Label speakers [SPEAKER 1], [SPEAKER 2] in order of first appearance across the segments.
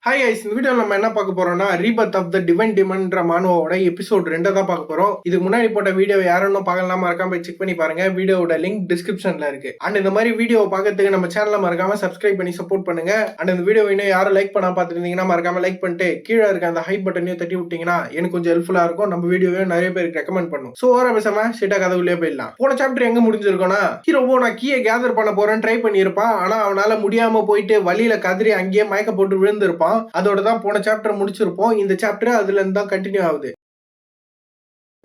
[SPEAKER 1] Hi ice, இந்த வீடியோவில் நம்ம என்ன பார்க்க போறோம்னா ரீபர்த் ஆஃப் த டிவைன் டிமன்ன்ற மானுவோட எபிசோட் 2 தான் பார்க்க போறோம். இதுக்கு முன்னாடி போட்ட வீடியோ யாரும் பார்க்கலாம் மறக்காம போய் செக் பண்ணி பாருங்க. வீடியோட லிங்க் டிஸ்கிரிப்ஷன்ல இருக்கு. அண்ட் இந்த மாதிரி வீடியோவை பார்க்கறதுக்கு நம்ம சேனலை மறக்காம சப்ஸ்கிரைப் பண்ணி சப்போர்ட் பண்ணுங்க. அண்ட் இந்த வீடியோ இன்னும் யாரும் லைக் பண்ணா பார்த்துருந்தீங்கன்னா மறக்காம லைக் பண்ணிட்டு கீழே இருக்க அந்த ஹைப் பட்டனையும் தட்டி விட்டீங்கன்னா எனக்கு கொஞ்சம் ஹெல்ப்ஃபுல்லா இருக்கும். நம்ம வீடியோவையும் நிறைய பேருக்கு ரெக்கமெண்ட் பண்ணும். ஸோ ஓர பேசாம ஷீட்டா கதவுலயே போயிடலாம். போன சாப்டர் எங்க முடிஞ்சிருக்கோம்னா ஹீரோவோ நான் கீயை கேதர் பண்ண போறேன் ட்ரை பண்ணியிருப்பான். ஆனா அவனால முடியாம போயிட்டு வழியில கதறி அங்கேயே மயக்க போட்டு விழுந்திருப்பான். அதோட தான் போன சாப்டர் முடிச்சிருப்போம். இந்த சாப்டர் அதுல இருந்து தான் கண்டினியூ ஆகுது.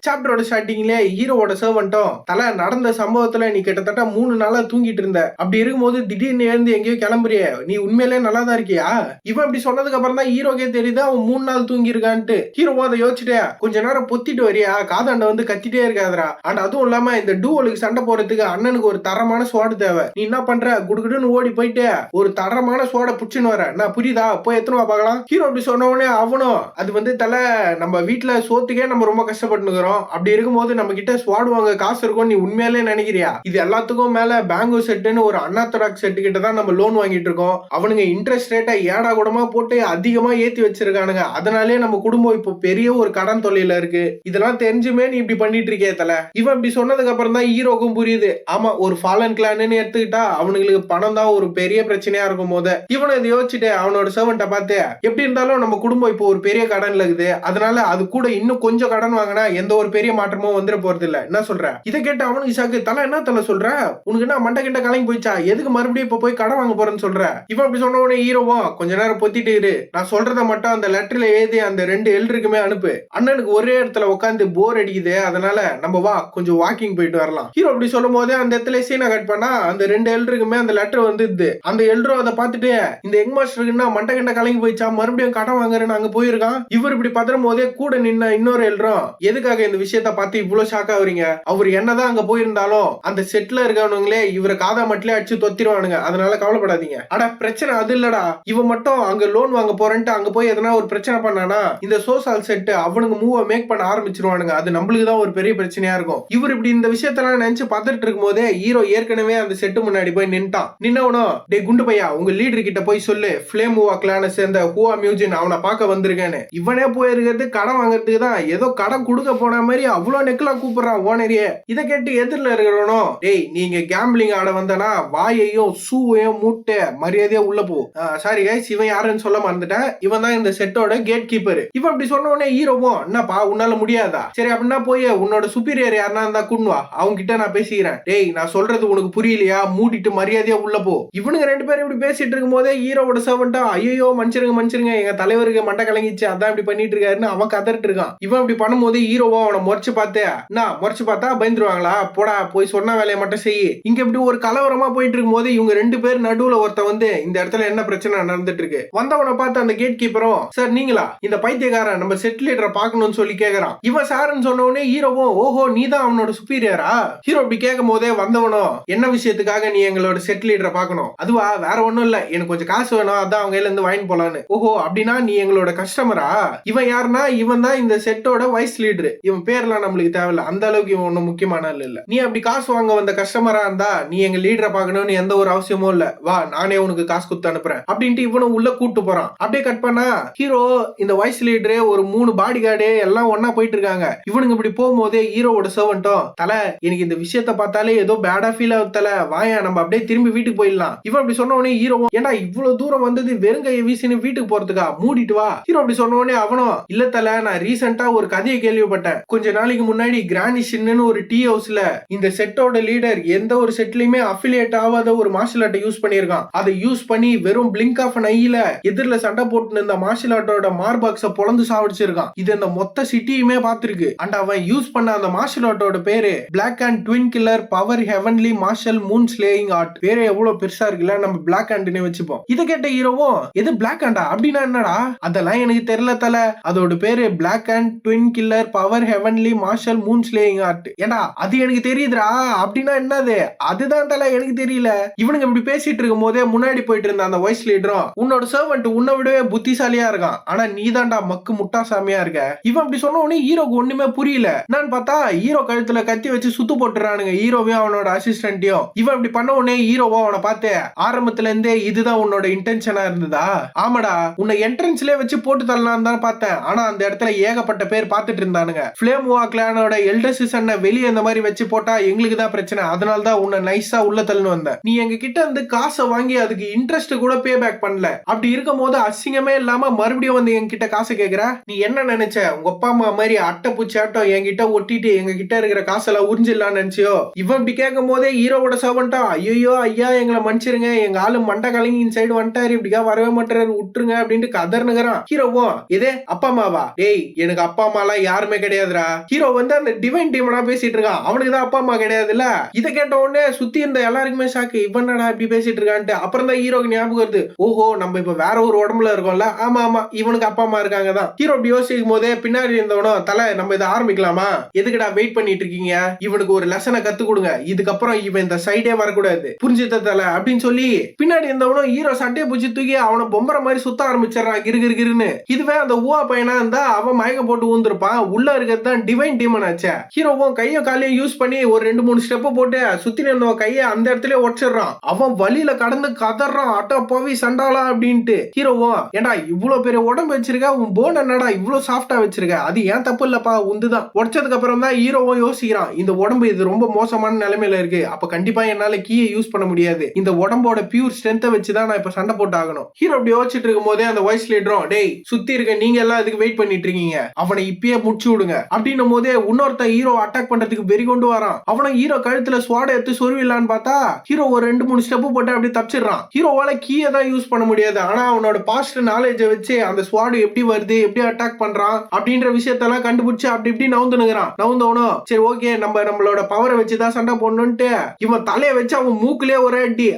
[SPEAKER 1] சாப்டரோட ஸ்டார்டிங்ல ஹீரோவோட சர்வன்ட்டும் தலை நடந்த சம்பவத்துல நீ கிட்டத்தட்ட 3 நாளா தூங்கிட்டு இருந்த, அப்படி இருக்கும்போது திடீர்னு எழுந்து எங்கேயோ கிளம்புறிய, நீ உண்மையிலே நல்லா தான் இருக்கியா? இவன் அப்படி சொன்னதுக்கு அப்புறம் தான் ஹீரோக்கே தெரியுது அவன் 3 நாள் தூங்கி இருக்கான்ட்டு. ஹீரோவோ அதை யோசிச்சுட்டே கொஞ்ச நேரம் பொத்திட்டு வரியா, காதாண்ட வந்து கத்திட்டே இருக்காதரா. அண்ட் அதுவும் இல்லாம இந்த டூவலுக்கு சண்டை போறதுக்கு அண்ணனுக்கு ஒரு தரமான ஸ்வாடு தேவை. நீ என்ன பண்ற, குடுக்குடுன்னு ஓடி போயிட்டு ஒரு தரமான ஸ்வாட புடிச்சுன்னு வர, நான் புரியுதா, போய் எத்தனை பார்க்கலாம். ஹீரோ அப்படி சொன்ன உடனே அவனும் அது வந்து தலை நம்ம வீட்டுல சோத்துக்கே நம்ம ரொம்ப கஷ்டப்பட்டு அப்படி இருக்கும்போது நம்ம கிட்ட ஸ்வாட் வாங்க காசு இருக்கும் நீ உண்மையிலே நினைக்கிறியா? இது எல்லாத்துக்கும் மேல பேங்கோ செட்டுன்னு ஒரு அன்னாத்தடாக் செட்டு கிட்ட தான் நம்ம லோன் வாங்கிட்டு இருக்கோம். அவனுங்க இன்ட்ரெஸ்ட் ரேட்டை ஏடா கூடமா போட்டு அதிகமா ஏத்தி வச்சிருக்கானுங்க. அதனாலே நம்ம குடும்பம் இப்போ பெரிய ஒரு கடன் தொல்லையில இருக்கு. இதெல்லாம் தெரிஞ்சுமே நீ இப்படி பண்ணிட்டு இருக்கே தல. இவன் இப்படி சொன்னதுக்கு அப்புறம் தான் ஹீரோக்கும் புரியுது, ஆமா ஒரு ஃபாலன் கிளான்னு எடுத்துக்கிட்டா அவனுங்களுக்கு பணம் தான் ஒரு பெரிய பிரச்சனையா இருக்கும் போது இவனை இதை யோசிச்சுட்டு அவனோட சர்வன்ட்ட பார்த்து எப்படி இருந்தாலும் நம்ம குடும்பம் இப்போ ஒரு பெரிய கடன்ல இருக்குது, அதனால அது கூட இன்னும் கொஞ்சம் கடன் வாங்கினா எந்த ஒரு பெரிய மாற்றமும் வந்துட போறது இல்ல, என்ன சொல்ற? இதை கேட்டு அவனுக்கு ஷாக்கு, தலை என்ன தலை சொல்ற, உனக்கு என்ன மண்டை கிட்ட கலங்கி போயிச்சா, எதுக்கு மறுபடியும் இப்ப போய் கடன் வாங்க போறேன்னு சொல்ற? இவன் அப்படி சொன்ன உடனே ஹீரோவும் கொஞ்ச நேரம் பொத்திட்டு இரு, நான் சொல்றத மட்டும் அந்த லெட்டர்ல எழுதி அந்த 2 எல்டருக்குமே அனுப்பு. அண்ணனுக்கு ஒரே இடத்துல உட்காந்து போர் அடிக்குது, அதனால நம்ம வா கொஞ்சம் வாக்கிங் போயிட்டு வரலாம். ஹீரோ அப்படி சொல்லும் போதே அந்த இடத்துல சீனா கட் பண்ணா அந்த 2 எல்டருக்குமே அந்த லெட்டர் வந்து அந்த எல்டரும் அதை பார்த்துட்டு இந்த யங் மாஸ்டருக்கு மண்டை கிட்ட கலங்கி போயிச்சா, மறுபடியும் கடன் வாங்குறேன்னு அங்க போயிருக்கான். இவர் இப்படி பதறும் போதே கூட நின்ன இன்னொரு எல்டரும் எதுக்காக இந்த விஷயத்த பார்த்து இவ்வளவு ஷாக் ஆகுறீங்க, அவர் என்னதான் அங்க போயிருந்தாலும் அந்த செட்ல இருக்கவனுங்களே இவரை காதா மட்டும் அடிச்சு தொத்திருவானுங்க, அதனால கவலைப்படாதீங்க. அட பிரச்சனை அது இல்லடா, இவன் மட்டும் அங்க லோன் வாங்க போறேன்ட்டு அங்க போய் எதனா ஒரு பிரச்சனை பண்ணானா இந்த சோசால் செட் அவனுக்கு மூவ மேக் பண்ண ஆரம்பிச்சிருவானுங்க, அது நம்மளுக்கு தான் ஒரு பெரிய பிரச்சனையா இருக்கும். இவர் இப்படி இந்த விஷயத்தெல்லாம் நினைச்சு பார்த்துட்டு இருக்கும் போதே ஹீரோ ஏற்கனவே அந்த செட்டு முன்னாடி போய் நின்ட்டான். நின்னவனும் டே குண்டு பையா உங்க லீடர் கிட்ட போய் சொல்லு ஃபிளேம் மூவா கிளான சேர்ந்த ஹூவா மியூஜின் அவனை பார்க்க வந்திருக்கேன்னு. இவனே போயிருக்கிறது கடன் வாங்குறதுக்கு தான், ஏதோ கடன் கொடுக்க போன மாதிரி அவ்வளவு நெக்கலா கூப்பிடுறான் ஓனரியே. இதை கேட்டு எதிரில இருக்கிறவனோ டேய் நீங்க கேம்பிளிங் ஆட வந்தனா வாயையும் ஷூவையும் மூட்டை மரியாதையா உள்ள போ. சாரி கைஸ், இவன் யாருன்னு சொல்ல மறந்துட்டேன், இவன் தான் இந்த செட்டோட கேட் கீப்பர். இவன் அப்படி சொன்ன உடனே ஹீரோவும் என்னப்பா உன்னால முடியாதா, சரி அப்படின்னா போய் உன்னோட சுப்பீரியர் யாருன்னா இருந்தா கூண்டுவா, அவங்க கிட்ட நான் பேசிக்கிறேன். டேய் நான் சொல்றது உனக்கு புரியலையா, மூடிட்டு மரியாதையா உள்ள போ. இவனுங்க 2 பேரும் இப்படி பேசிட்டு இருக்கும் போதே ஹீரோவோட சர்வன்ட்டா ஐயோ மன்னிச்சிருங்க எங்க தலைவருக்கு மண்டை கலங்கிச்சு அதான் இப்படி பண்ணிட்டு இருக்காருன்னு அவன் கதறிட்டு இருக்கான். இவன் இப்படி பண்ணும்போது ஹீரோவோ அவனை முறைச்சு பார்த்து நான் முறைச்சு பார்த்தா பயந்துருவாங்களா, போடா போய் சொன்ன வேலையை மட்டும் செய்யி. இங்க இப்படி ஒரு கலவரமா போயிட்டு இருக்கும் போது இவங்க 2 பேர் நடுவுல ஒருத்த வந்து இந்த இடத்துல என்ன பிரச்சனை நடந்துட்டு இருக்கு வந்தவனை பார்த்து அந்த கேட் கீப்பரும் சார் நீங்களா, இந்த பைத்தியக்காரன் நம்ம செட் லீடரை பார்க்கணும்னு சொல்லி கேக்குறான். இவன் சாருன்னு சொன்ன உடனே ஹீரோவும் ஓஹோ நீ தான் அவனோட சுப்பீரியரா? ஹீரோ அப்படி கேட்கும் போதே வந்தவனும் என்ன விஷயத்துக்காக நீ எங்களோட செட் லீடரை பார்க்கணும்? அதுவா வேற ஒண்ணும் இல்ல, எனக்கு கொஞ்சம் காசு வேணும் அதான் அவங்க இருந்து வாங்கி போலான்னு. ஓஹோ அப்படின்னா நீ எங்களோட கஸ்டமரா? இவன் யாருன்னா இவன் தான் இந்த செட்டோட வைஸ் லீடர். இவன் பேர்லாம் நம்மளுக்கு தேவையில்ல, அந்த அளவுக்கு இவன் ஒன்னும் முக்கியமான இல்ல. நீ அப்படி காசு வாங்க வந்த கஸ்டமரா இருந்தா நீ எங்க லீடரை பார்க்கணும்னு எந்த ஒரு அவசியமும் இல்ல, வா நானே உனக்கு காசு கொடுத்து அனுப்புறேன் அப்படின்ட்டு இவனும் உள்ள கூட்டு போறான். அப்படியே கட் பண்ணா ஹீரோ இந்த வைஸ் லீடரு ஒரு 3 பாடி கார்டு எல்லாம் ஒன்னா போயிட்டு இருக்காங்க. இவனுக்கு இப்படி போகும்போதே ஹீரோவோட சர்வன்ட்டும் தல எனக்கு இந்த விஷயத்த பார்த்தாலே ஏதோ பேடா ஃபீல் ஆகுதல, வாயா நம்ம அப்படியே திரும்பி வீட்டுக்கு போயிடலாம். இவன் அப்படி சொன்ன உடனே ஹீரோவும் ஏன்னா இவ்வளவு தூரம் வந்தது வெறுங்கையை வீசின்னு வீட்டுக்கு போறதுக்கா, மூடிட்டு வா. ஹீரோ அப்படி சொன்ன உடனே அவனும் இல்ல தல நான் ரீசெண்டா ஒரு கதையை கேள்விப்பட்டேன், கொஞ்ச நாளைக்கு முன்னாடி கிரானிஷின்னு ஒரு டீ ஹவுஸ்ல இந்த செட்டோட லீடர் எந்த ஒரு செட்லயுமே அஃபிலியேட் ஆகாத ஒரு மார்ஷல் ஆர்ட்டை யூஸ் பண்ணிருக்கான். அதை யூஸ் பண்ணி வெறும் பிளிங்க் ஆஃப் an ஐல எதிரில சண்டை போட்டு இருந்த மார்ஷல் ஆர்ட்டோட மார்பாக்ஸ பொளந்து சாவடிச்சிருக்கான். இது இந்த மொத்த சிட்டியுமே பார்த்திருக்கு. அண்ட் அவன் யூஸ் பண்ண அந்த மார்ஷல் ஆர்ட்டோட பேரு black and twin killer power heavenly martial moon slaying art. பேரு எவ்வளவு பெருசா இருக்குல்ல, நம்ம பிளாக் ஹேண்ட்னே வச்சுப்போம். இதை கேட்ட ஹீரோவும் எது பிளாக் ஹேண்டா அப்படின்னா என்னடா, அதெல்லாம் எனக்கு தெரியல தல, அதோட பேரு black and twin killer power heavenly martial moon slaying art. ஏண்டா அது எனக்கு தெரியுதுடா. அப்படின்னா என்னது? அதுதான் தல எனக்கு தெரியல. இவனுங்க இப்படி பேசிட்டு இருக்கும் போதே முன்னாடி போயிட்டு இருந்த அந்த வாய்ஸ் லீடரும், உன்னோட சர்வெண்ட் உன்னை விடவே புத்திசாலியா இருக்கான், ஆனா நீ தான்டா மக்கு முட்டாசாமியா இருக்க. இவன் அப்படி சொன்ன உடனே ஹீரோக்கு ஒண்ணுமே புரியல. நான் பார்த்தா ஹீரோ கழுத்துல கத்தி வச்சு சுத்து போட்டுறானுங்க ஹீரோவையும் அவனோட அசிஸ்டன்ட்டையும். இவன் இப்படி பண்ண உடனே ஹீரோவோ அவனை பார்த்து, ஆரம்பத்துல இருந்தே இதுதான் உன்னோட இன்டென்ஷனா இருந்ததா? ஆமாடா, உன்னை என்ட்ரன்ஸ்லயே வச்சு போட்டு தரலாம் தான் பார்த்தேன், ஆனா அந்த இடத்துல ஏகப்பட்ட பேர் பார்த்துட்டு இருந்தானுங்க. ஃபிளேம்வா கிளானோட எல்டர் சீசனை வெளியே இந்த மாதிரி வச்சு போட்டா எங்களுக்கு தான் பிரச்சனை, அதனால தான் உன்னை நைஸா உள்ள தள்ளுன்னு வந்தேன். நீ எங்க கிட்ட இருந்து காசை வாங்கி அதுக்கு இன்ட்ரெஸ்ட் கூட பே பேக் பண்ணல. அப்படி இருக்கும் போது அசிங்கமே இல்லாம மறுபடியும் வந்து என்கிட்ட காசு கேக்குற. நீ என்ன நினைச்ச? உங்க அப்பா அம்மா மாதிரி அட்டை பூச்சாட்டம் என்கிட்ட ஒட்டிட்டு எங்க கிட்ட இருக்கிற காசெல்லாம் உறிஞ்சிடலாம்னு நினைச்சியோ? இவன் இப்படி கேட்கும் போதே ஹீரோவோட சர்வன்ட்டா, ஐயோ ஐயா எங்களை மன்னிச்சிருங்க, எங்க ஆளு மண்டை கலங்கி சைடு வந்துட்டாரு, இப்படிக்கா வரவே மாட்டாரு, விட்டுருங்க அப்படின்ட்டு கதர்னுகிறான். ஹீரோவும், இதே அப்பா அம்மாவா? டேய் எனக்கு அப்பா அம்மா எல்லாம் யாருமே கிடையாதுடா. ஹீரோ வந்து அந்த டிவைன் டீமனா பேசிட்டு இருக்கான், அவனுக்கு தான் அப்பா அம்மா கிடையாதுல்ல. இதை கேட்ட உடனே சுத்தி இருந்த எல்லாருக்குமே ஷாக்கு, இவனடா இப்படி பேசிட்டு இருக்கான்ட்டு. அப்புறம் தான் ஹீரோக்கு ஞாபகம் வருது, ஓஹோ நம்ம இப்ப வேற ஒரு உடம்புல இருக்கோம்ல, ஆமா ஆமா இவனுக்கு அப்பா அம்மா இருக்காங்க தான். ஹீரோ அப்படி யோசிக்கும் போதே பின்னாடி இருந்தவனும், தலை நம்ம இதை ஆரம்பிக்கலாமா? எதுக்குடா வெயிட் பண்ணிட்டு இருக்கீங்க? இவனுக்கு ஒரு லெசனை கத்து கொடுங்க, இதுக்கப்புறம் இவன் இந்த சைடே வரக்கூடாது, புரிஞ்சுத தலை அப்படின்னு சொல்லி பின்னாடி இருந்தவனும் ஹீரோ சட்டையை பூச்சி தூக்கி அவனை பொம்பரை மாதிரி சுத்த ஆரம்பிச்சிடறான் கிருகிருன்னு. இதுவே அந்த ஊவா பையனா இருந்தா அவன் மயக்க போட்டு ஊந்துருப்பான், உள்ள இருக்கிறது தான் டிவைன் டீமன் ஆச்சு. ஹீரோவும் கையும் காலையும் யூஸ் பண்ணி ஒரு 2-3 ஸ்டெப் போட்டு சுத்தி இருந்தவன் கையை அந்த இடத்துல உடச்சிடறான். அவன் வழியில கடந்து கதறான், அட்ட போவி சண்டாளா அப்படின்ட்டு. ஹீரோவும், ஏண்டா இவ்வளவு பெரிய உடம்பு வச்சிருக்க, உன் போன் என்னடா இவ்வளவு சாஃப்டா வச்சிருக்க, அது ஏன் தப்பு இல்லப்பா உந்துதான். உடச்சதுக்கு அப்புறம் தான் ஹீரோவும் யோசிக்கிறான், இந்த உடம்பு இது ரொம்ப மோசமான நிலைமையில இருக்கு, அப்ப கண்டிப்பா என்னால கீயை யூஸ் பண்ண முடியாது, இந்த உடம்போட பியூர் ஸ்ட்ரென்த்தை வச்சுதான் நான் இப்ப சண்டை போட்டு ஆகணும். ஹீரோ அப்படி யோசிச்சுட்டு இருக்கும் போதே அந்த வாய்ஸ் லீடரும், டேய் சுத்தி இருக்க நீங்க எல்லாம் அதுக்கு வெயிட் பண்ணிட்டு இருக்கீங்க, அவனை இப்பயே முடிச்சு விடுங்க அப்படின்னும் போதே இன்னொருத்த ஹீரோ அட்டாக் பண்றதுக்கு வெறி கொண்டு வரான். அவனை ஹீரோ கழுத்துல ஸ்வாட எடுத்து சொருவிடலான்னு பார்த்தா ஹீரோ ஒரு 2-3 ஸ்டெப் போட்டு அப்படி தப்பிச்சிடறான். ஹீரோவால கீயை தான் யூஸ் பண்ண முடியாது, ஆனா அவனோட பாஸ்ட் நாலேஜை வச்சு அந்த ஸ்வாடு எப்படி வருது, எப்படி அட்டாக் பண்றான் அப்படின்ற விஷயத்தெல்லாம் கண்டுபிடிச்சு அப்படி இப்படி நவுந்தவனும், சரி ஓகே நம்மளோட பவரை வச்சுதான் சண்டை போடணும்ட்டு இவன் தலையை வச்சு அவன் மூக்குலயே ஒரு அடி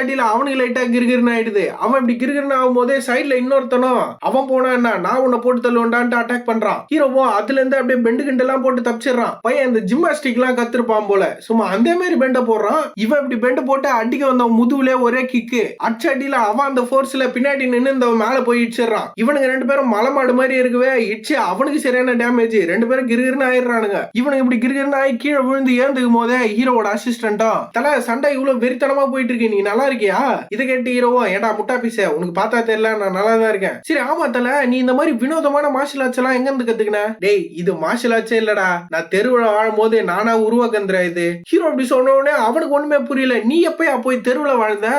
[SPEAKER 1] அடியில அவனுக்கு லைட்டா கிருகிருன்னு ஆயிடுது. அவன் இப்படி கிருகிருன்னு ஆகும் போதே சைட்ல இன்னொருத்தனும், அவன் போனா என்ன நான் உன்னை போட்டு தள்ளுவேன்டான்ட்டு அட்டாக் பண்றான். ஹீரோவும் அதுல இருந்து அப்படியே பெண்டு கிண்டு எல்லாம் போட்டு தப்பிச்சிடறான். பையன் இந்த ஜிம்னாஸ்டிக் எல்லாம் கத்துருப்பான் போல, சும்மா அந்த மாதிரி பெண்ட போடுறான். இவன் இப்படி பெண்டு போட்டு அடிக்க வந்த முதுகுல ஒரே கிக்கு அடியில அவன் அந்த போர்ஸ்ல பின்னாடி நின்று இந்த மேல போய் இடிச்சிடறான். இவனுக்கு 2 பேரும் மலமாடு மாதிரி இருக்கவே இடிச்சு அவனுக்கு சரியான டேமேஜ், 2 பேரும் கிருகிருன்னு ஆயிடுறானுங்க. இவனுக்கு இப்படி கிருகிருன்னு ஆகி கீழே விழுந்து ஏந்துக்கும் போதே ஹீரோவோட அசிஸ்டன்ட்டும், தல சண்டை இவ்வளவு வெறித்தனமா போயிட்டு இருக்கு, நீ நல்லா இருக்கியா? இதை கேட்டு ஹீரோவும், ஏடா முட்டா பீச உனக்கு பார்த்தா தெரியல, நான் நல்லா தான் இருக்கேன். சரி ஆமா தல, நீ இந்த மாதிரி வினோதமான மார்ஷல் ஆர்ட்ஸ் எல்லாம் எங்க இருந்து கத்துக்கின? டேய் இது மார்ஷல் ஆர்ட்ஸே இல்லடா, நான் தெருவுல வாழும் போது நானா உருவாக்குற இது. ஹீரோ அப்படி சொன்ன உடனே அவனுக்கு ஒண்ணுமே புரியல, நீ எப்பயா போய் தெருவுல வாழ்ந்த?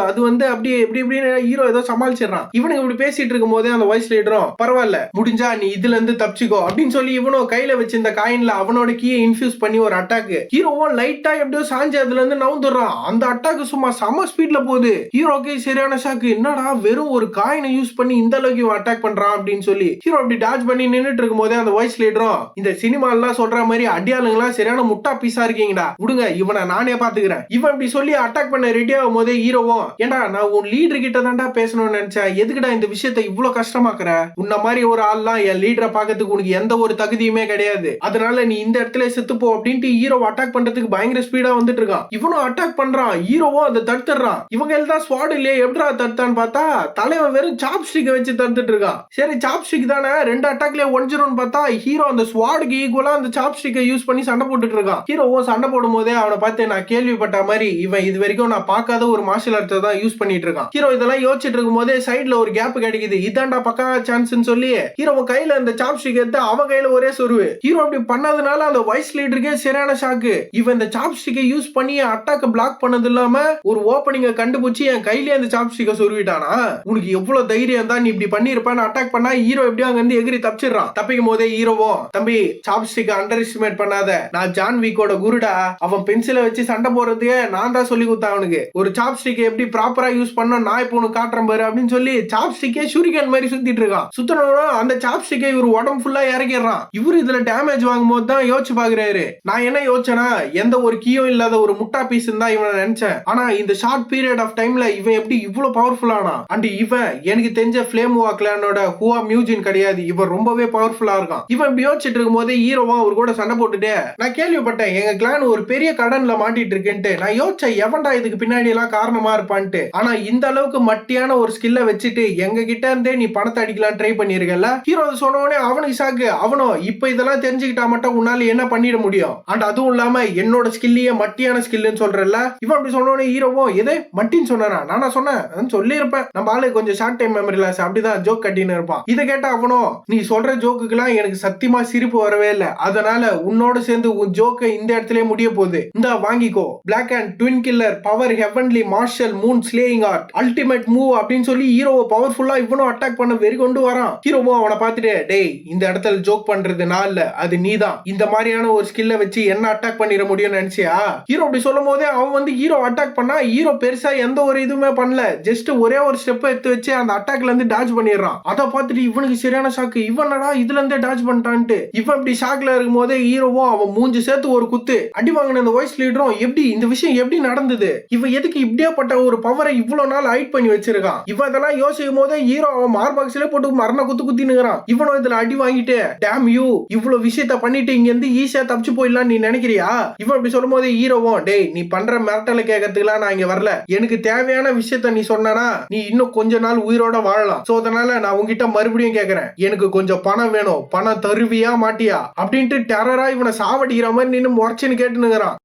[SPEAKER 1] அது வந்து அப்படியே எப்படி இப்படின்னு ஹீரோ ஏதோ சமாளிச்சிடறான். இவனுக்கு இப்படி பேசிட்டு இருக்கும் போதே அந்த வாய்ஸ் லீடரும், பரவாயில்ல முடிஞ்சா நீ இதுல இருந்து தப்பிச்சுக்கோ அப்படின்னு சொல்லி இவனும் கையில வச்சிருந்த காயின்ல அவனோட கீயை இன்ஃபியூஸ் பண்ணி ஒரு அட்டாக். ஹீரோவும் லைட்டா எப்படியோ சாஞ்சு அதுல இருந்து நவுந்துடுறான். அந்த அட்டாக் சும்மா செம ஸ்பீட்ல போகுது. ஹீரோக்கு சரியான ஷாக்கு, என்னடா வெறும் ஒரு காயினை யூஸ் பண்ணி இந்த அளவுக்கு அட்டாக் பண்றான் அப்படின்னு சொல்லி ஹீரோ அப்படி டாஜ் பண்ணி நின்னுட்டு இருக்கும் போதே அந்த வாய்ஸ் லீடரும், இந்த சினிமா எல்லாம் சொல்ற மாதிரி அடியாளுங்களா சரியான முட்டா பீஸா இருக்கீங்கடா, விடுங்க இவனை நானே பாத்துக்கிறேன். இவன் இப்படி சொல்லி அட்டாக் பண்ண ரெடி ஆகும் போதே ஹீரோவும், ஏண்டா நான் உன் லீடர் கிட்ட தான்டா பேசணும்னு நினைச்சேன், எதுக்குடா இந்த விஷயத்தை இவ்வளவு கஷ்டமாக்குற? உன்ன மாதிரி ஒரு ஆள்லாம் என் லீடரை பாக்கிறதுக்கு உனக்கு எந்த ஒரு தகுதியுமே கிடையாது, அதனால நீ இந்த இடத்துல செத்துப்போ அப்படின்ட்டு ஹீரோ அட்டாக் பண்றதுக்கு பயங்கர ஸ்பீடா வந்துட்டு இருக்கான். இவனும் அட்டாக் பண்றான், ஹீரோவும் அதை தடுத்துறான். இவங்க எல்லாம் ஸ்வாட் இல்லையே எப்படா தடுத்தான்னு பார்த்தா தலைவன் வெறும் சாப்ஸ்டிக் வச்சு தடுத்துட்டு இருக்கான். சரி சாப்ஸ்டிக் தானே 2 அட்டாக்லயே ஒன்ஜிரும் பார்த்தா ஹீரோ அந்த ஸ்வாடுக்கு ஈக்குவலா அந்த சாப்ஸ்டிக்கை யூஸ் பண்ணி சண்டை போட்டுட்டு இருக்கான். ஹீரோவும் சண்டை போடும் போதே அவனை பார்த்து, நான் கேள்விப்பட்ட மாதிரி இவன் இது வரைக்கும் நான் பார்க்காத ஒரு மார்ஷல் ஆர்ட்ஸ் தான் யூஸ் பண்ணிட்டு இருக்கான். ஹீரோ இதெல்லாம் யோசிச்சுட்டு இருக்கும் போதே சைட்ல ஒரு கேப் கிடைக்குது, இதாண்டா பக்கா சான்ஸ்னு சொல்லி ஹீரோ கையில அந்த சாப்ஸ்டிக் எடுத்து அவன் கையில ஒரே சொருவு. ஹீரோ அப்படி பண்ணதுனால அந்த வாய்ஸ் லீடருக்கே சரியான ஷாக்கு. இவன் இந்த சாப்ஸ்டிக்கை யூஸ் பண்ணி அட்டாக் பிளாக் பண்ணது இல்லாம ஒரு ஓப்பனிங்கை கண்டுபிடிச்சு என் கையிலே அந்த சாப்ஸ்டிக்கை சொருவிட்டானா, உனக்கு எவ்வளவு தைரியம் தான் நீ இப்படி பண்ணிருப்பான்னு அட்டாக் பண்ணா ஹீரோ எப்படியும் அங்க இருந்து எகிரி தப்பிச்சிடறான். தப்பிக்கும் போதே ஹீரோவும், தம்பி சாப்ஸ்டிக் அண்டர் எஸ்டிமேட் பண்ணாத, நான் ஜான் வீக்கோட குருடா, அவன் பென்சிலை வச்சு சண்டை போடுறதுக்கு நான் தான் சொல்லி கொடுத்தேன் அவனுக்கு, ஒரு சாப்ஸ்டிக் எப்படி ப்ராப்பரா யூஸ் பண்ண நான் இப்போ உனக்கு காட்டுறேன் பாரு அப்படின்னு சொல்லி சாப்ஸ்டிக்கே ஷூரிகன் மாதிரி சுத்திட்டு இருக்கான். சுத்தணும் அந்த சாப்ஸ்டிக்கை இவர் உடம்பு ஃபுல்லா இறக்கிடுறான். இவரு இதுல டேமேஜ் வாங்கும் போது தான் யோசிச்சு பாக்குறாரு, நான் என்ன யோசிச்சேன்னா எந்த ஒரு கீயும் இல்லாத ஒரு முட்டா பீஸ் தான் இவனை நினைச்சேன், ஆனா இந்த ஷார்ட் பீரியட் ஆஃப் டைம்ல இவன் எப்படி இவ்வளவு பவர்ஃபுல் ஆனா, அண்ட் இவன் எனக்கு தெரிஞ்ச ஃபிளேம்வா கிளானோட ஹூவா மியூஜின் கிடையாது, இவன் ரொம்பவே பவர்ஃபுல்லா இருக்கான். இவன் இப்படி யோசிச்சுட்டு இருக்கும் போது ஹீரோவா அவர் கூட சண்டை போட்டுட்டு, நான் கேள்விப்பட்டேன் எங்க கிளான் ஒரு பெரிய கடன்ல மாட்டிட்டு இருக்குன்ட்டு. நான் யோசிச்சேன் எவன்டா இதுக்கு பின்னாடி எல்லாம் காரணமா இருப்பான்ட்டு. ஆனா இந்த அளவுக்கு மட்டியான ஒரு ஸ்கில்ல வச்சுட்டு எங்க கிட்ட இருந்தே நீ பணத்தை அடிக்கலாம் ட்ரை பண்ணிருக்கல. ஹீரோ சொன்ன உடனே அவனுக்கு சாக்கு, அவனும் இப்ப இதெல்லாம் தெரிஞ்சுக்கிட்டா மட்டும் உன்னால என்ன பண்ணிட முடியும், அண்ட் அதுவும் இல்லாம என்னோட ஸ்கில்லையே மட்டியான ஸ்கில்லுன்னு சொல்றல. இவன் அப்படி சொன்ன உடனே ஹீரோவும் எதே மட்டின்னு சொன்னானா, நானா சொன்னேன் சொல்லி இருப்பேன். நம்ம ஆளு கொஞ்சம் ஷார்ட் டைம் மெமரி லாஸ், அப்படிதான் ஜோக் கட்டின்னு இருப்பான். இதை கேட்ட அவனும் நீ சொல்ற ஜோக்குக்கெல்லாம் எனக்கு சத்தியமா சிரிப்பு வரவே இல்லை, அதனால உன்னோட சேர்ந்து உன் ஜோக்கை இந்த இடத்துல முடிய போகுது, இந்த வாங்கிக்கோ. Black and twin killer power heavenly martial moon slaying art ultimate move அப்படின்னு சொல்லி ஹீரோவை பவர்ஃபுல்லா இவனும் அட்டாக் பண்ண வெறி கொண்டு வரான். ஹீரோவும் அவனை பார்த்துட்டு, டேய் இந்த இடத்துல ஜோக் பண்றது நான் இல்ல, அது நீதான். இந்த மாதிரியான ஒரு ஸ்கில்ல வச்சு என்ன அட்டாக் பண்ணிட முடியும்னு நினைச்சியா? ஹீரோ அப்படி சொல்லும் போதே அவன் வந்து ஹீரோ அட்டாக் பண்ணா ஹீரோ பெருசா எந்த ஒரு இதுவுமே பண்ணல, ஜஸ்ட் ஒரே ஒரு ஸ்டெப் எடுத்து வச்சு அந்த அட்டாக்ல இருந்து டாஜ் பண்ணிடுறான். அதை பார்த்துட்டு இவனுக்கு சரியான ஷாக்கு, இவனடா இதுல இருந்தே டாஜ் பண்ணிட்டான்ட்டு. இவன் இப்படி ஷாக்ல இருக்கும் போதே ஹீரோவும் அவன் மூஞ்சி சேர்த்து ஒரு குத்து அடி வாங்கின அந்த வாய்ஸ் லீடரும் எப்படி இந்த விஷயம் எப்படி நடந்தது, இவன் எதுக்கு இப்படியேப்பட்ட ஒரு பவரை இவ்வளவு நாள் ஹைட் பண்ணி வச்சிருக்கான். இவன் இதெல்லாம் யோசிக்கும் போதே ஹீரோ அவன் மார்பாக்ஸ்ல போட்டு மரண குத்து குத்தினுறான். இவனும் இதுல அடி வாங்கிட்டு, டேம் யூ இவ்வளவு விஷயத்த பண்ணிட்டு இங்க இருந்து ஈஸியா தப்பிச்சு போயிடலாம் நீ நினைக்கிறியா? இவன் அப்படி சொல்லும் போது ஹீரோவும், டேய் நீ பண்ற மிரட்டலை கேட்கறதுக்குலாம் நான் இங்க வரல, எனக்கு தேவையான விஷயத்த நீ சொன்னா நீ இன்னும் கொஞ்ச நாள் உயிரோட வாழலாம். சோ அதனால நான் உங்ககிட்ட மறுபடியும் கேட்கறேன், எனக்கு கொஞ்சம் பணம் வேணும், பணம் தருவியா மாட்டியா அப்படின்ட்டு டெரரா இவனை சாவடிக்கிற மாதிரி நின்னு முறைச்சுன்னு கேட்டுனுங்கிறான்.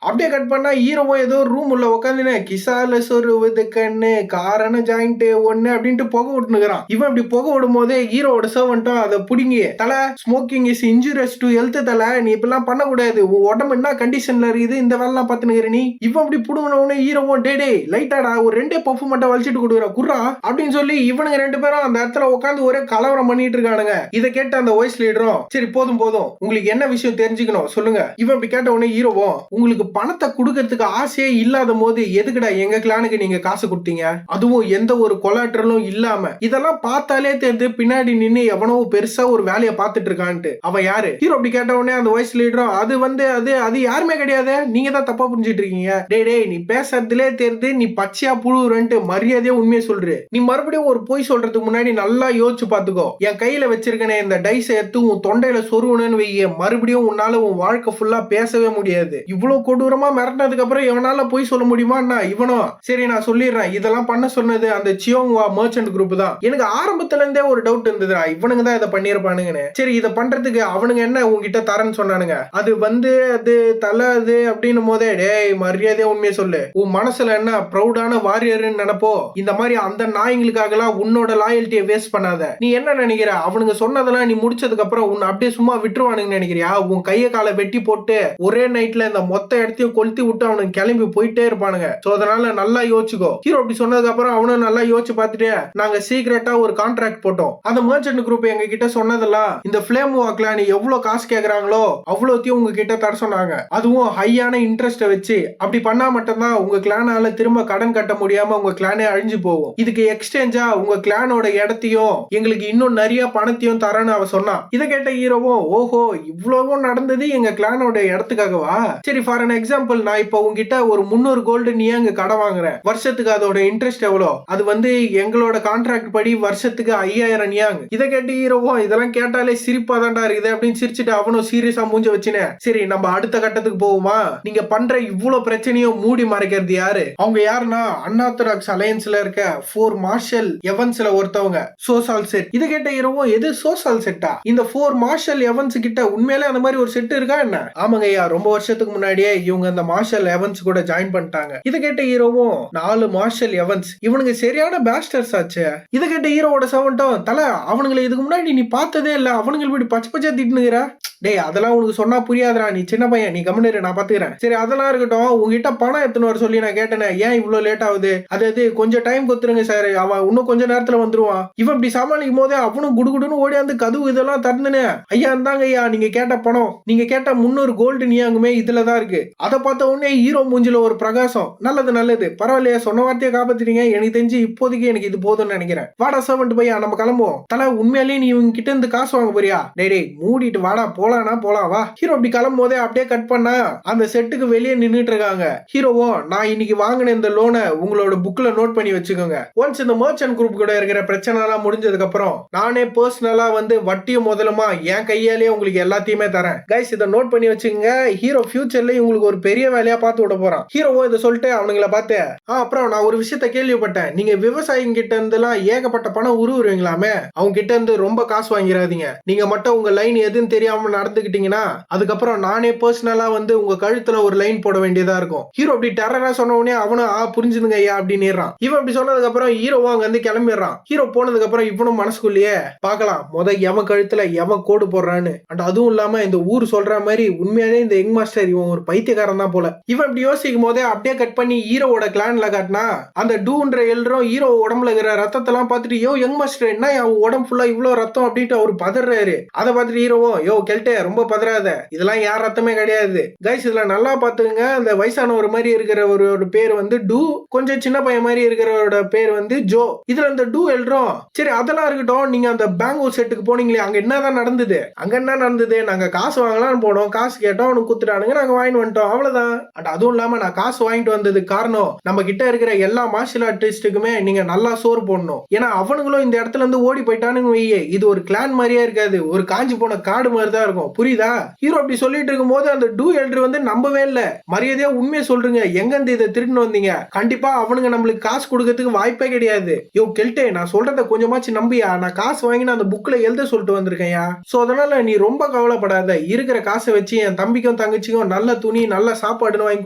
[SPEAKER 1] அப்படியே கட் பண்ணா ஹீரோவும் ஏதோ ரூம் உள்ள உட்காந்துன்னு கிசால சொருவது கண்ணு காரண ஜாயிண்ட் ஒண்ணு அப்படின்ட்டு புகை விட்டுனுக்குறான். இவன் இப்படி புகை விடும் போதே ஹீரோட சர்வன்ட்டும் அதை புடிங்கி, தலை smoking is injurious to health, தலை நீ இப்பெல்லாம் பண்ணக்கூடாது, உன் உடம்பு என்ன கண்டிஷன்ல இருக்குது, இந்த வேலைலாம் பார்த்துனுக்கிற நீ. இவன் அப்படி புடுங்கினவனே ஹீரோவும், டே லைட்டாடா ஒரு ரெண்டே பஃப் மட்டும் வலிச்சிட்டு கொடுக்குற குர்ரா அப்படின்னு சொல்லி இவனுங்க ரெண்டு பேரும் அந்த இடத்துல உட்காந்து ஒரே கலவரம் பண்ணிட்டு இருக்கானுங்க. இதை கேட்ட அந்த வாய்ஸ் லீடரும், சரி போதும் போதும் உங்களுக்கு என்ன விஷயம் தெரிஞ்சுக்கணும் சொல்லுங்க. இவன் இப்படி கேட்ட உடனே ஹீரோவும், உங்களுக்கு பணத்தை கொடுக்கறதுக்கு ஆசையே இல்லாத போது எதுக்குடா எங்க கிளானுக்கு நீங்க காசு கொடுத்தீங்க, அதுவும் எந்த ஒரு கொலாட்ரலும் இல்லாம. இதெல்லாம் பார்த்தாலே தெரிஞ்சு பின்னாடி நின்னு எவனோ பெருசா ஒரு வேலையை பார்த்துட்டு இருக்கான்ட்டு. அவன் யாரு? ஹீரோ அப்படி கேட்ட உடனே அந்த வாய்ஸ் லீடரும், அது வந்து அது யாருமே கிடையாது, நீங்க தான் தப்பா புரிஞ்சிட்டு இருக்கீங்க. டேய் நீ பேசுறதுலே தெரிஞ்சு நீ பச்சையா புழுவுறன்ட்டு மரியாதையா உண்மையை சொல்ற. நீ மறுபடியும் ஒரு பொய் சொல்றதுக்கு முன்னாடி நல்லா யோசிச்சு பாத்துக்கோ. என் கையில வச்சிருக்கனே இந்த டைஸை எடுத்து உன் தொண்டையில சொருவணும்னு வைய, மறுபடியும் உன்னால உன் வாழ்க்கை ஃபுல்லா பேசவே முடியாது. இவ்வளவு கொடூரமா மிரட்டினதுக்கு அப்புறம் இவனால போய் சொல்ல முடியுமா? இவனும் சரி நான் சொல்லிடுறேன், இதெல்லாம் பண்ண சொன்னது அந்த சியோங்வா மர்ச்சன்ட் குரூப் தான். எனக்கு ஆரம்பத்துல இருந்தே ஒரு டவுட் இருந்ததுடா, இவனுங்க தான் இதை பண்ணிருப்பானுங்கன்னு. சரி இதை பண்றதுக்கு அவனுங்க என்ன உங்ககிட்ட தரேன்னு சொன்னானுங்க, அது வந்து அது தலை அது அப்படின்னும் போதே, டேய் மரியாதையா உண்மையை சொல்லு, உன் மனசுல என்ன ப்ரௌடான வாரியர்னு நினைப்போ, இந்த மாதிரி அந்த நாய்களுக்காக எல்லாம் உன்னோட லாயல்ட்டியை வேஸ்ட் பண்ணாத. நீ என்ன நினைக்கிற, அவனுங்க சொன்னதெல்லாம் நீ முடிச்சதுக்கு அப்புறம் உன்னை அப்படியே சும்மா விட்டுருவானுங்க நினைக்கிறியா? உன் கையை காலை வெட்டி போட்டு ஒரே நைட்ல இந்த மொத்த இடத்தையும் கொளுத்தி விட்டு அவனுக்கு கிளம்பி போயிட்டே இருப்பானுங்க. சோ அதனால நல்லா யோசிச்சுக்கோ. ஹீரோ அப்படி சொன்னதுக்கு அப்புறம் அவனும் நல்லா யோசிச்சு பார்த்துட்டு, நாங்க சீக்கிரட்டா ஒரு கான்ட்ராக்ட் போட்டோம். அந்த மர்ச்சன்ட் குரூப் எங்க கிட்ட சொன்னதெல்லாம், இந்த ஃபிளேம் வாக்ல நீ எவ்வளவு காசு கேக்குறாங்களோ அவ்வளோத்தையும் உங்க கிட்ட தர சொன்னாங்க, அதுவும் ஹையான இன்ட்ரெஸ்ட வச்சு. அப்படி பண்ணா மட்டும்தான் உங்க கிளானால திரும்ப கடன் கட்ட முடியாம உங்க கிளானே அழிஞ்சு போகும். இதுக்கு எக்ஸ்சேஞ்சா உங்க கிளானோட இடத்தையும் எங்களுக்கு இன்னும் நிறைய பணத்தையும் தரேன்னு அவ சொன்னான். இதை கேட்ட ஹீரோவும், ஓஹோ இவ்வளவும் நடந்தது எங்க கிளானோட இடத்துக்காகவா? சரி ஃபார் அன் எக்ஸாம்பிள், நான் இப்ப உங்ககிட்ட ஒரு 300 கோல்டு நீ அங்க கடை வாங்குறேன், வருஷத்துக்கு அதோட இன்ட்ரெஸ்ட் எவ்வளோ? அது வந்து எங்களோட கான்ட்ராக்ட் படி வருஷத்துக்கு 5000 நியாங். இதை கேட்டு ஹீரோவும், இதெல்லாம் கேட்டாலே சிரிப்பா தான்டா இருக்குது அப்படின்னு சிரிச்சுட்டு அவனும் சீரியஸா மூஞ்ச வச்சுனே, சரி நம்ம அடுத்த கட்டத்துக்கு போவோமா? நீங்க பண்ற இவ்வளவு பிரச்சனையும் மூடி மறைக்கிறது யாரு? அவங்க யாருன்னா அன்ஆர்த்தடாக்ஸ் அலையன்ஸ்ல இருக்க 4 மார்ஷல் எவன்ஸ்ல ஒருத்தவங்க, சோசால் செட். இதை கேட்ட ஹீரோவும், எது சோசால் செட்டா? இந்த 4 மார்ஷல் எவன்ஸ் கிட்ட உண்மையிலே அந்த மாதிரி ஒரு செட் இருக்கா என்ன? ஆமாங்க ஐயா, ரொம்ப வருஷத்துக்கு முன்னாடியே இவங்க அந்த மார்ஷல் எவன்ஸ் கூட ஜாயின் பண்ணிட்டாங்க. இதை கேட்ட ஹீரோவும், 4 மார்ஷல் எவன்ஸ், இவனுங்க சரியான பேஸ்டர்ஸ் ஆச்சு. இதை கேட்ட ஹீரோவோட சவுண்டும், தல அவனுங்களை இதுக்கு முன்னாடி நீ பார்த்ததே இல்ல, அவனுங்களை இப்படி பச்சை பச்சை திட்டுனுங்கிற. டேய் அதெல்லாம் உனக்கு சொன்னா புரியாதுடா, நீ சின்ன பையன், நீ கம்முனு நான் பாத்துக்கிறேன். சரி அதெல்லாம் இருக்கட்டும், உங்ககிட்ட பணம் எத்தனை வர சொல்லி நான் கேட்டேனே, ஏன் இவ்வளவு லேட் ஆகுது? அது கொஞ்சம் டைம் கொடுத்துருங்க சார், அவன் இன்னும் கொஞ்ச நேரத்துல வந்துருவான். இவன் இப்படி சமாளிக்கும் போதே அவனும் குடுகுடுன்னு ஓடி வந்து கதவு இதெல்லாம் திறந்துனே, ஐயா இருந்தாங்க ஐயா, நீங்க கேட்ட பணம், நீங்க கேட்ட 300 கோல்டு நியாங்குமே இதுலதான் இருக்கு. அதை பார்த்த உடனே ஹீரோ மூஞ்சில ஒரு பிரகாசம். நல்லது நல்லது, பரவாயில்லையா, சொன்ன வார்த்தையை காப்பாத்திட்டீங்க, எனக்கு தெரிஞ்சு இப்போதைக்கு எனக்கு இது போதும்னு நினைக்கிறேன். வாடா சர்வெண்ட் பையா, நம்ம கிளம்புவோம். தல, உண்மையாலேயே நீ இவங்க கிட்ட இருந்து காசு வாங்க போறியா? டேய் மூடிட்டு வாடா, போலானா போலாம் வா. ஹீரோ அப்படி கிளம்பும் போதே அப்படியே கட் பண்ணா அந்த செட்டுக்கு வெளியே நின்னுட்டு இருக்காங்க. ஹீரோவோ, நான் இன்னைக்கு வாங்கின இந்த லோனை உங்களோட புக்ல நோட் பண்ணி வச்சுக்கோங்க. ஒன்ஸ் இந்த மர்ச்சன்ட் குரூப் கூட இருக்கிற பிரச்சனை எல்லாம் முடிஞ்சதுக்கு அப்புறம் நானே பர்சனலா வந்து வட்டியும் முதலுமா என் கையாலேயே உங்களுக்கு எல்லாத்தையுமே தரேன். கைஸ், இதை நோட் பண்ணி வச்சுக்கோங்க. ஹீரோ ஃபியூச்சர்ல உங்களுக்கு ஒரு பெரிய வேலையா பார்த்து விட போறான். ஹீரோவோ இதை சொல்லிட்டு அவனுங்கள பார்த்து, அப்புறம் நான் ஒரு விஷயத்த கேள்விப்பட்டேன், நீங்க விவசாயிங்க கிட்ட இருந்து எல்லாம் ஏகப்பட்ட பணம் உருவுறீங்களாமே, அவங்க கிட்ட இருந்து ரொம்ப காசு வாங்கிறாதீங்க. நீங்க மட்டும் உங்க லைன் எதுன்னு தெரியாம நடந்துக்கிட்டீங்கன்னா அதுக்கப்புறம் நானே பர்சனலா வந்து உங்க கழுத்துல ஒரு லைன் போட வேண்டியதா இருக்கும். ஹீரோ அப்படி டெரரா சொன்ன உடனே அவனும் புரிஞ்சுதுங்க ஐயா அப்படின்னு. இவன் அப்படி சொன்னதுக்கு அப்புறம் ஹீரோவோ அங்க இருந்து கிளம்பிடுறான். ஹீரோ போனதுக்கு அப்புறம் இவனும் மனசுக்குள்ளேயே பார்க்கலாம் எவன் கழுத்துல எவன் கோடு போடுறான்னு. அண்ட் அதுவும் இல்லாம இந்த ஊர் சொல்ற மாதிரி உண்மையாலே இந்த யங் மாஸ்டர் இவன் ஒரு பைத்தியக்காரன் தான் போல. இவன் இப்படி யோசிக்கும் போதே அப்படியே கட் பண்ணி ஹீரோவோட கிளான்ல காட்டினா அந்த டூன்ற எல்லரும் ஹீரோ உடம்புல இருக்கிற ரத்தத்தெல்லாம் பார்த்துட்டு, யோ யங் மாஸ்டர் என்ன அவன் உடம்பு ஃபுல்லா இவ்வளவு ரத்தம் அப்படின்ட்டு அவரு பதறாரு. அதை பார்த்துட்டு ஹீரோவோ, யோ கெல்டே ரொம்ப பதறாத, இதெல்லாம் யார் ரத்தமே கிடையாது. கைஸ், இதுல நல்லா பாத்துங்க, அந்த வயசான ஒரு மாதிரி இருக்கிறவரோட பேர் வந்து டூ, கொஞ்சம் சின்ன பையன் மாதிரி இருக்கிறவரோட பேர் வந்து ஜோ. இதுல இந்த டூ எல்றோம். சரி அதெல்லாம் இருக்கட்டும், நீங்க அந்த பேங்கூர் செட்டுக்கு போனீங்களே, அங்க என்னதான் நடந்தது? அங்க என்ன நடந்தது? நாங்க காசு வாங்கலாம்னு போனோம், காசு கேட்டோம், அவனுக்கு குத்துட்டானுங்க, நாங்க வாங்கிட்டு வந்துட்டோம், அவ்வளவுதான். அதுவும் இல்லாம நான் காசு வாங்கிட்டு வந்ததுக்கு காரணம் நம்ம கிட்ட இருக்கிற எல்லா மார்ஷியல் ஆர்டிஸ்டுக்குமே நீங்க நல்லா சோறு போடணும். ஏன்னா அவனுங்களும் இந்த இடத்துல இருந்து ஓடி போயிட்டானுங்க வையே, இது ஒரு கிளான் மாதிரியே இருக்காது, ஒரு காஞ்சி போன காடு மாதிரி தான் இருக்கும். புரியுதா? ஹீரோ அப்படி சொல்லிட்டு இருக்கும் போது அந்த டூ எல்டர் வந்து நம்பவே இல்ல. மரியாதையா உண்மையை சொல்றீங்க, எங்க இருந்து இதை திருட்டு வந்தீங்க? கண்டிப்பா அவனுங்க நம்மளுக்கு காசு கொடுக்கறதுக்கு வாய்ப்பே கிடையாது. யோ கெல்டே, நான் சொல்றத கொஞ்சமாச்சு நம்பியா, நான் காசு வாங்கி நான் அந்த புக்ல எழுத சொல்லிட்டு வந்திருக்கேன்யா. சோ அதனால நீ ரொம்ப கவலைப்படாத, இருக்கிற காசை வச்சு என் தம்பிக்கும் தங்கச்சிக்கும் நல்ல துணி நல்ல சாப்பாடுன்னு வாங்கி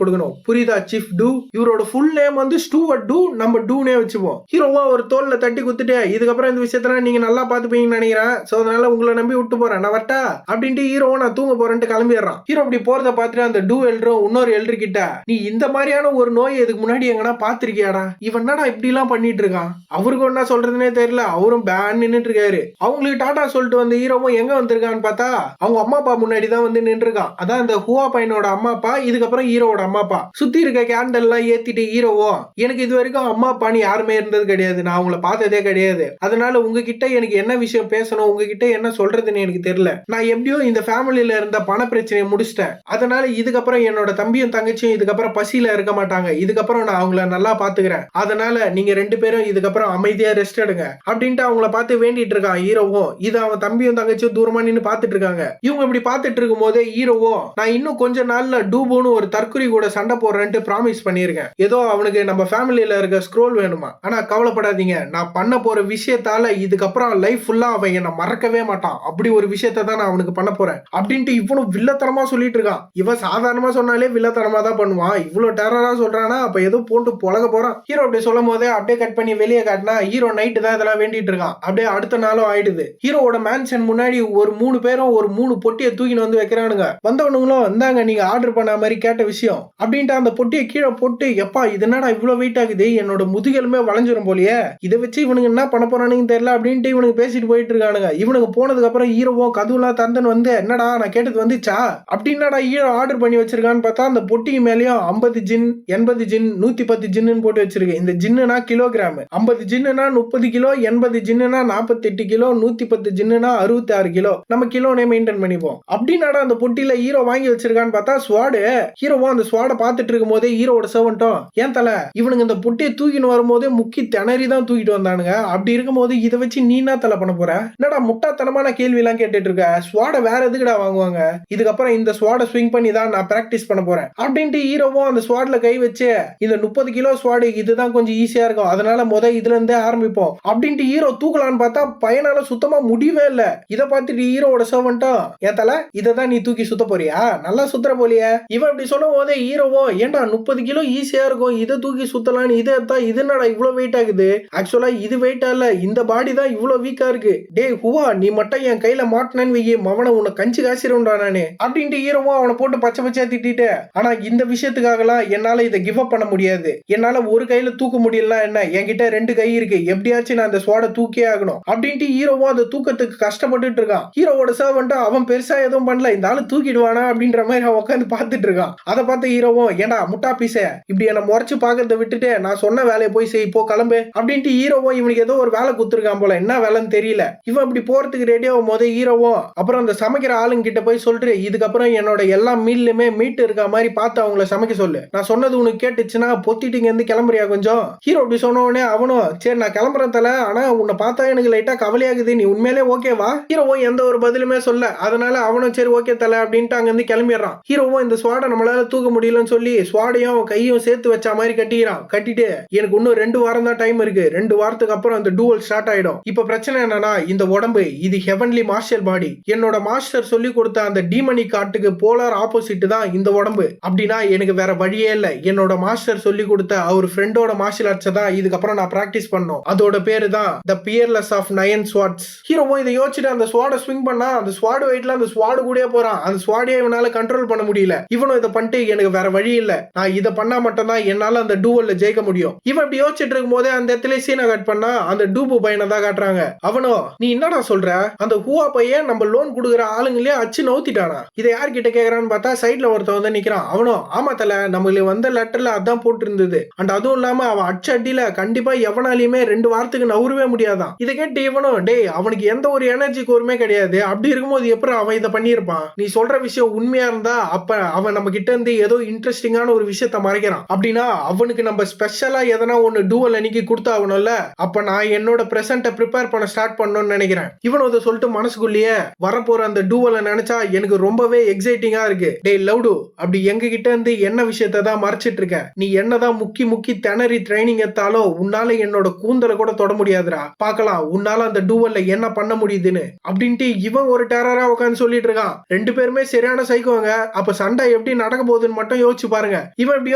[SPEAKER 1] கொடுக்கணும். புரியுதா சீஃப் டூ? இவரோட ஃபுல் நேம் வந்து ஸ்டூவர்ட் டூ, நம்ம டூனே வச்சுப்போம். ஹீரோவா ஒரு தோல்ல தட்டி குத்துட்டு, இதுக்கப்புறம் இந்த விஷயத்துல நீங்க நல்லா பாத்துப்பீங்கன்னு நினைக்கிறேன், சோ அதனால உங்களை நம்பி விட்டு போறேன், நான் வரட்டா அப்படின்ட்டு ஹீரோவா நான் தூங்க போறேன்ட்டு கிளம்பிடுறான். ஹீரோ அப்படி போறத பார்த்துட்டு அந்த டூ எல்டரும் இன்னொரு எல்டர் கிட்ட, நீ இந்த மாதிரியான ஒரு நோய் இதுக்கு முன்னாடி எங்கன்னா பாத்திருக்கியாடா? இவன் என்னடா இப்படி எல்லாம் பண்ணிட்டு இருக்கான்? அவருக்கு என்ன சொல்றதுன்னே தெரியல, அவரும் பேன் நின்னுட்டு இருக்காரு. அவங்களுக்கு டாடா சொல்லிட்டு வந்த ஹீரோவும் எங்க வந்திருக்கான்னு பார்த்தா அவங்க அம்மா அப்பா முன்னாடி தான் வந்து நின்று இருக்கான். அதான் இந்த ஹுவா பையனோட அம்மா அப்பா, இதுக்கப்புறம் ஹீரோவோட அம்மா அப்பா. சுத்தி இருக்க கேண்டல் எல்லாம் ஏத்திட்டு ஹீரோவோ, எனக்கு இது வரைக்கும் அம்மா அப்பான்னு யாருமே இருந்தது கிடையாது, நான் அவங்கள பார்த்ததே கிடையாது, அதனால உங்ககிட்ட எனக்கு என்ன விஷயம் பேசணும், உங்ககிட்ட என்ன சொல்றதுன்னு எனக்கு தெரியல. நான் எப்படியோ இந்த ஃபேமிலியில இருந்த பண பிரச்சனையை முடிச்சிட்டேன், அதனால இதுக்கப்புறம் என்னோட தம்பியும் தங்கச்சியும் இதுக்கப்புறம் பசியில இருக்க மாட்டாங்க, இதுக்கப்புறம் நான் அவங்கள நல்லா பாத்துக்கிறேன், அதனால நீங்க ரெண்டு பேரும் இதுக்கப்புறம் அமைதியா ரெஸ்ட் எடுங்க அப்படின்ட்டு அவங்கள பார்த்து வேண்டிட்டு இருக்கான் ஹீரோவும். இது அவன் தம்பியும் தங்கச்சியும் தூரமா நின்னு பாத்துட்டு இருக்காங்க. இவங்க இப்படி பாத்துட்டு இருக்கும் போதே ஹீரோவோ, நான் இன்னும் கொஞ்ச நாள்ல டூபோன்னு ஒரு தற்குறி கூட சண்டை போடுறேன்ட்டு ப்ராமிஸ் பண்ணிருக்கேன். ஏதோ அவனுக்கு நம்ம ஃபேமிலியில இருக்க ஸ்க்ரோல் வேணுமா, ஆனா கவலைப்படாதீங்க, நான் பண்ண போற விஷயத்தால இதுக்கப்புறம் லைஃப் ஃபுல்லா அவன் என்ன மறக்கவே மாட்டான், அப்படி ஒரு விஷயத்தை தான் நான் அவனுக்கு பண்ண போறேன் அப்படின்ட்டு இவனும் வில்லத்தனமா சொல்லிட்டு இருக்கான். இவன் சாதாரணமா சொன்னாலே வில்லத்தனமா தான் பண்ணுவான், இவ்வளவு டெரரா சொல்றானா அப்ப ஏதோ போட்டு பொழக போறான். ஹீரோ அப்படி சொல்லும் போதே அப்படியே கட் பண்ணி வெளியே காட்டினா ஹீரோ நைட்டு தான் இதெல்லாம் வேண்டிட்டு இருக்கான். அப்படியே அடுத்த நாளும் ஆயிடுது. ஹீரோவோட மேன்ஷன் முன்னாடி ஒரு 3 பேரும் ஒரு 3 பொட்டியை தூக்கின்னு வந்து வைக்கிறானுங்க. வந்தவனுங்களும் வந்தாங்க, நீங்க ஆர்டர் பண்ண மாதிரி கேட்ட விஷயம் அப்படின்ட்டு அந்த பொட்டியை கீழே போட்டு, எப்பா இது என்னடா இவ்வளவு வெயிட் ஆகுது, என்னோட முதுகெலுமே வளைஞ்சிரும் போலியே, இதை வச்சு இவனுக்கு என்ன பண்ண போறானுன்னு தெரியல அப்படின்ட்டு இவனுக்கு பேசிட்டு போயிட்டு இருக்கானுங்க. இவனுக்கு போனதுக்கு அப்புறம் ஹீரோவும் கதுவெல்லாம் தந்தன் வந்து, என்னடா நான் கேட்டது வந்துச்சா அப்படின்னாடா ஹீரோ ஆர்டர் பண்ணி வச்சிருக்கான்னு பார்த்தா அந்த பொட்டிக்கு மேலேயும் 50 ஜின் 80 ஜின் 110 ஜின்னு போட்டு வச்சிருக்கு. இந்த ஜின்னுனா கிலோகிராம், 50 ஜின்னுனா 30 கிலோ, 80 ஜின்னுனா 48 கிலோ, 110 ஜின்னுனா 66 கிலோ, நம்ம கிலோனே மெயின்டைன் பண்ணிப்போம் அப்படின்னாடா அந்த பொட்டியில ஹீரோ வாங்கி வச்சிருக்கான்னு பார்த்தா ஸ்வாடு. ஹீரோவும் அந்த ஸ்வாடை பார்த்துட்டு இருக்கும் போதே ஹீரோட சர்வன்ட்டும், ஏன் தல இவனுங்க இந்த பொட்டியை தூக்கின்னு வரும்போதே முக்கி திணறி தான் தூக்கிட்டு வந்தானுங்க, அப்படி இருக்கும் போது இதை வச்சு நீ என்ன தலை பண்ண போற, என்னடா முட்டாத்தனமான கேள்வி எல்லாம் கேட்டுட்டு இருக்க, ஸ்வாடை வேற எதுக்குடா வாங்குவாங்க, இதுக்கப்புறம் இந்த ஸ்வாடை ஸ்விங் பண்ணி தான் நான் பிராக்டிஸ் பண்ண போறேன் அப்படின்ட்டு ஹீரோவும் அந்த ஸ்வாட்ல கை வச்சு, இந்த 30 கிலோ ஸ்வாடு இதுதான் கொஞ்சம் ஈஸியா இருக்கும், அதனால இதுல இருந்தே ஆரம்பிப்போம் அப்படின்ட்டு ஹீரோ தூக்கலான்னு பார்த்தா பையனால சுத்தமா முடியவே இல்ல. இதை பார்த்துட்டு ஹீரோவோட சர்வன்ட்டும், ஏன் தல இதான் நீ தூக்கி சுத்த போறியா, நல்லா சுத்துற போலியா. இவன் அப்படி சொல்லும் போதே ஹீரோவோ, ஏன்டா 30 கிலோ ஈஸியா இருக்கும், இதை தூக்கி சுத்தலான்னு இதை எடுத்தா இது என்னடா இவ்வளவு வெயிட் ஆகுது, ஆக்சுவலா இது வெயிட்டா இல்ல, இந்த பாடி தான் இவ்வளவு வீக்கா இருக்கு, டே ஹுவா நீ மட்டும் என் கையில மாட்டினேன்னு வையே மவனை உன்னை கஞ்சி காசிருண்டா நானு அப்படின்ட்டு ஹீரோவோ அவனை போட்டு பச்சை பச்சையா திட்டிட்டு, ஆனா இந்த விஷயத்துக்காகலாம் என்னால இதை கிவ் அப் பண்ண முடியாது, என்னால ஒரு கையில தூக்க முடியல, என்ன என்கிட்ட 2 கை இருக்கு, எப்படியாச்சும் நான் அந்த ஸ்வாட தூக்கியே ஆகணும் அப்படின்ட்டு ஹீரோவோ அந்த தூக்கத்துக்கு கஷ்டப்பட்டு இருக்கான். ஹீரோவோட சர்வன்ட் அவன் பெருசா எதுவும் பண்ணல, இந்த ஆளு தூக்கிடுவானா அப்படின்ற மாதிரி அவன் உட்காந்து பார்த்துட்டு பார்த்துட்டு இருக்கான். அதை பார்த்து ஹீரோவும் ஏண்டா முட்டா பீச இப்படி என்ன முறைச்சு பாக்கிறத விட்டுட்டு நான் சொன்ன வேலையை போய் செய், போ கிளம்பு அப்படின்ட்டு ஹீரோவும் இவனுக்கு ஏதோ ஒரு வேலை குத்துருக்கான் போல, என்ன வேலைன்னு தெரியல. இவன் இப்படி போறதுக்கு ரெடி ஆகும் போது ஹீரோவும் அப்புறம் அந்த சமைக்கிற ஆளுங்க கிட்ட போய் சொல்லிட்டு இதுக்கப்புறம் என்னோட எல்லா மீல்லுமே மீட் இருக்க மாதிரி பார்த்து அவங்கள சமைக்க சொல்லு, நான் சொன்னது உனக்கு கேட்டுச்சுன்னா பொத்திட்டு இருந்து கிளம்புறியா கொஞ்சம். ஹீரோ அப்படி சொன்ன உடனே அவனும் சரி நான் கிளம்புறேன் தல, ஆனா உன்னை பார்த்தா எனக்கு லைட்டா கவலையாகுது, நீ உண்மையிலே ஓகேவா. ஹீரோவும் எந்த ஒரு பதிலுமே சொல்ல, அதனால அவனும் சரி ஓகே தல அப்படின்ட்டு அங்க இருந்து கிளம்பிடுறான். ஹீரோவும் இந்த ஸ்வாடை நம்மளால தூக்க முடியலன்னு சொல்லி ஸ்வாடையும் கையும் சேர்த்து வச்ச மாதிரி கட்டிக்கிறான். கட்டிட்டு எனக்கு இன்னும் 2 வாரம் தான் டைம் இருக்கு, 2 வாரத்துக்கு அப்புறம் அந்த டூவல் ஸ்டார்ட் ஆயிடும். இப்ப பிரச்சனை என்னன்னா இந்த உடம்பு இது ஹெவன்லி மார்ஷியல் பாடி, என்னோட மாஸ்டர் சொல்லி கொடுத்த அந்த டீமனிக் காட்டுக்கு போலார் ஆப்போசிட் தான் இந்த உடம்பு. அப்படின்னா எனக்கு வேற வழியே இல்ல, என்னோட மாஸ்டர் சொல்லி கொடுத்த அவர் ஃப்ரெண்டோட மார்ஷியல் ஆர்ட்ஸ் தான் இதுக்கப்புறம் நான் பிராக்டிஸ் பண்ணோம், அதோட பேரு தான் தி பியர்லெஸ் ஆஃப் 9 ஸ்வாட்ஸ். ஹீரோவும் இதை யோசிச்சுட்டு அந்த ஸ்வாடை ஸ்விங் பண்ணா அந்த ஸ்வாடு வெயிட்ல அந்த ஸ்வாடு கூடயே போறான். அந்த ஸ்வாடையே இவனால கண்ட்ரோல் பண்ண முடியல. இவனும் இதை பண்ணிட்டு எனக்கு வேற வழி இல்ல, நான் இதை பண்ணா மட்டும் தான் என்னால அந்த டூவல்ல ஜெயிக்க முடியும். இவன் இப்படி யோசிச்சுட்டு இருக்கும் போதே அந்த இடத்துல சீனை கட் பண்ணா அந்த டூபு பையனை தான் காட்டுறாங்க. அவனோ நீ என்னடா சொல்ற, அந்த ஹூவா பையன் நம்ம லோன் கொடுக்குற ஆளுங்களே அச்சு நவுத்திட்டானா, இதை யார்கிட்ட கேக்குறான்னு பார்த்தா சைட்ல ஒருத்தன் வந்து நிக்கிறான். அவனோ ஆமா தல, நம்மளுக்கு வந்த லெட்டர்ல அதான் போட்டு இருந்தது, அண்ட் அதுவும் இல்லாம அவன் அச்சு அடியில கண்டிப்பா எவனாலையுமே 2 வாரத்துக்கு நவுறவே முடியாதான். இதை கேட்டு இவனும் டேய் அவனுக்கு எந்த ஒரு எனர்ஜி கோருமே கிடையாது, அப்படி இருக்கும்போது எப்படி அவன் இதை பண்ணியிருப்பான், நீ சொல்ற விஷயம் உண்மையா இருந்தா அப்ப அவன் நம்ம கிட்ட இருந்து ஏதோ இன்ட்ரெஸ்டிங்கான ஒரு விஷயத்த மறைக்கிறான், அப்படின்னா அவனுக்கு நம்ம ஸ்பெஷலா எதனா ஒன்னு டூவல் அன்னைக்கு கொடுத்தாகணும்ல, அப்ப நான் என்னோட பிரசன்ட ப்ரிப்பேர் பண்ண ஸ்டார்ட் பண்ணணும்னு நினைக்கிறேன். இவனும் அதை சொல்லிட்டு மனசுக்குள்ளேயே வரப்போற அந்த டூவலை நினைச்சா எனக்கு ரொம்பவே எக்ஸைட்டிங்கா இருக்கு. டேய் லவுடு, அப்படி எங்க கிட்ட இருந்து என்ன விஷயத்த தான் மறைச்சிட்டு இருக்க, நீ என்னதான் முக்கி முக்கி திணறி ட்ரைனிங் எடுத்தாலும் உன்னால என்னோட கூந்தலை கூட தொட முடியாதுடா, பாக்கலாம் உன்னால அந்த டூவல்ல என்ன பண்ண முடியுதுன்னு அப்படின்ட்டு இவன் ஒரு டெரரா உட்காந்து சொல்லிட்டு இருக்கான். 2 பேருமே சரியான சைக்கோங்க. அப்ப சண்டை எப்படி நடக்க போகுதுன்னு மட்டும் யோசிச்சு பாருங்க. இவன் இப்படி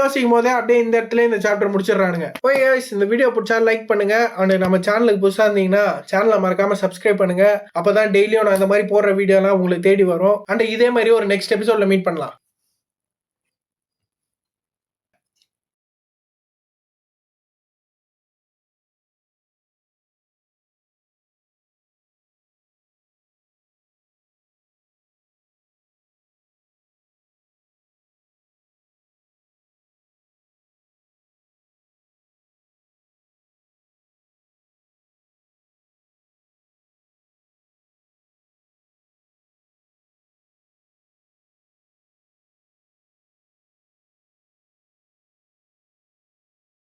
[SPEAKER 1] யோசிக்கும் போதே அப்படியே இந்த இடத்துல இந்த சாப்டர் முடிச்சிடறானுங்க. ஓகே गाइस, இந்த வீடியோ பிடிச்சா லைக் பண்ணுங்க, அண்ட் நம்ம சேனலுக்கு புதுசா இருந்தீங்கன்னா சேனலை மறக்காம சப்ஸ்கிரைப் பண்ணுங்க. அப்பதான் டெய்லியும் நான் இந்த மாதிரி போடுற வீடியோலாம் உங்களுக்கு தேடி வரும். அண்ட் இதே மாதிரி ஒரு நெக்ஸ்ட் எபிசோட்ல மீட் பண்ணலாம்.